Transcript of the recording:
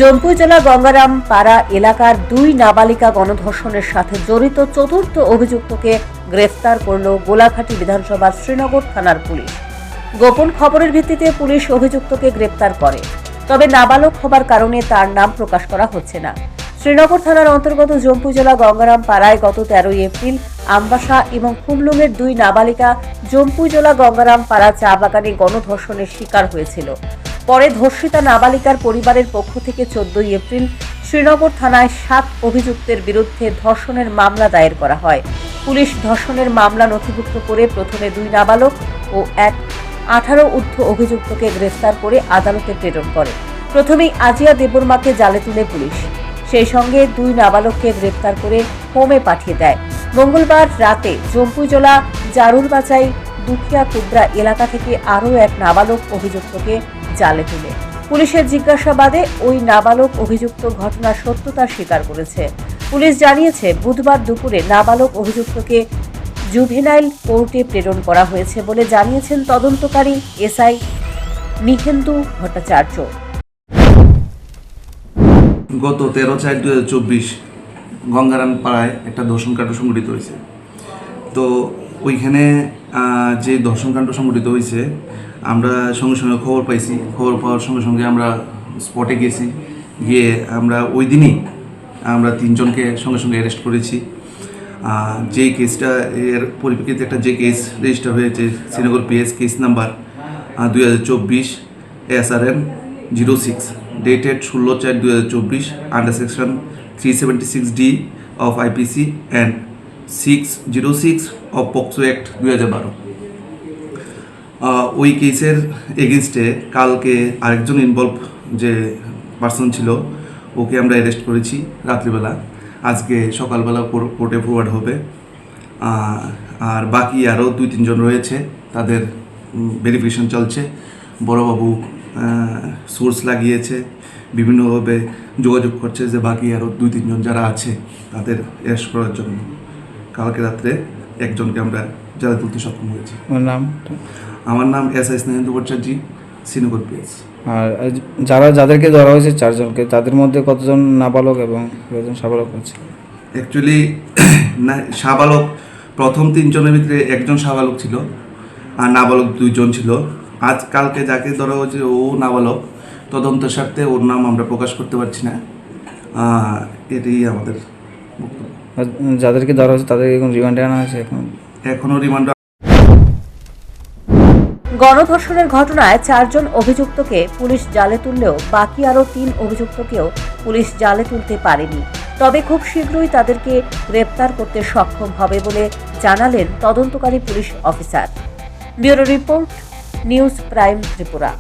জম্পুই জেলা গঙ্গারাম পাড়া এলাকার 2 নাবালিকা গণধর্ষণের সাথে জড়িত চতুর্থ অভিযুক্তকে গ্রেফতার করল গোলাঘাটি বিধানসভার শ্রীনগর থানার পুলিশ। গোপন খবরের ভিত্তিতে পুলিশ অভিযুক্তকে গ্রেফতার করে, তবে নাবালক হবার কারণে তার নাম প্রকাশ করা হচ্ছে না। শ্রীনগর থানার অন্তর্গত জম্পুই জেলা গঙ্গারাম পাড়ায় গত 13 এপ্রিল আমবাসা এবং খুমলুঙের 2 নাবালিকা জম্পুই জেলা গঙ্গারাম পাড়া চা বাগানে গণধর্ষণের শিকার হয়েছিল। পরে ধর্ষিতা নাবালিকার পরিবারের পক্ষ থেকে 14 এপ্রিল শ্রীনগর থানায় 7 অভিযুক্তের বিরুদ্ধে ধর্ষণের মামলা দায়ের করা হয়। পুলিশ ধর্ষণের মামলা নথিভুক্ত করে প্রথমে 2 নাবালক ও এক 18 ঊর্ধ্ব অভিযুক্তকে গ্রেফতার করে আদালতে প্রেরণ করে। প্রথমেই আজিয়া দেববর্মাকে জালে তুলে পুলিশ, সেই সঙ্গে 2 নাবালককে গ্রেফতার করে হোমে পাঠিয়ে দেয়। মঙ্গলবার রাতে জম্পুই জেলা জারুরবাচাই দুখিয়া কুবরা এলাকা থেকে আরও এক নাবালক অভিযুক্তকে জালে তুলে পুলিশের জিজ্ঞাসাবাদে ওই নাবালক অভিযুক্ত ঘটনার সত্যতা স্বীকার করেছে। পুলিশ জানিয়েছে, বুধবার দুপুরে নাবালক অভিযুক্তকে জুভেনাইল কোর্টে প্রেরণ করা হয়েছে বলে জানিয়েছেন তদন্তকারী এসআই নিহেন্দু ভট্টাচার্য। গত 13/4/2024 গঙ্গারাম পাড়ায় একটা ধর্ষণকাণ্ড সংঘটিত হয়েছে। তো ওইখানে যে ধর্ষণকাণ্ড সংঘটিত হয়েছে, আমরা সঙ্গে সঙ্গে খবর পাইছি। খবর পাওয়ার সঙ্গে সঙ্গে আমরা স্পটে গেছি, গিয়ে আমরা ওই দিনই আমরা 3 জনকে সঙ্গে সঙ্গে অ্যারেস্ট করেছি। যে কেসটা এর পরিপ্রেক্ষিতে একটা যে কেস রেজিস্টার হয়েছে, Srinagar PS case number 2024 SRN 06 dated 16/4/2024 under section 376D of IPC and 606 of POCSO Act 2012। ওই কেসের এগেনস্টে কালকে আরেকজন ইনভলভ যে পার্সন ছিল, ওকে আমরা অ্যারেস্ট করেছি রাত্রিবেলা। আজকে সকালবেলা কোর্টে ফরওয়ার্ড হবে। আর বাকি আরও 2-3 জন রয়েছে, তাদের ভেরিফিকেশন চলছে। বড়বাবু সোর্স লাগিয়েছে, বিভিন্নভাবে যোগাযোগ করছে যে বাকি আরও 2-3 জন যারা আছে তাদের অ্যারেস্ট করার জন্য। কালকে রাত্রে একজনকে আমরা জালে তুলতে সক্ষম হয়েছি। আমার নাম এসআই নিহেন্দু ভট্টাচার্য, শ্রীনগর পিএস। আর যাদেরকে ধরা হয়েছে 4 জনকে, তাদের মধ্যে কতজন নাবালক এবং কতজন সাবালক আছে? অ্যাকচুয়ালি সাবালক প্রথম 3 জনের ভিতরে একজন সাবালক ছিল আর নাবালক 2 জন ছিল। কালকে যাকে ধরা হয়েছে ও নাবালক। তদন্তের স্বার্থে ওর নাম আমরা প্রকাশ করতে পারছি না। এটাই আমাদের বক্তব্য। যাদেরকে ধরা হয়েছে তাদেরকে এখন রিমান্ডে আনা হয়েছে? এখনও রিমান্ড। গণধর্ষণের ঘটনায় 4 জন অভিযুক্তকে পুলিশ জালে তুললেও বাকি আরও 3 অভিযুক্তকেও পুলিশ জালে তুলতে পারেনি। তবে খুব শীঘ্রই তাদেরকে গ্রেপ্তার করতে সক্ষম হবে বলে জানালেন তদন্তকারী police officer. Bureau report, news prime Tripura.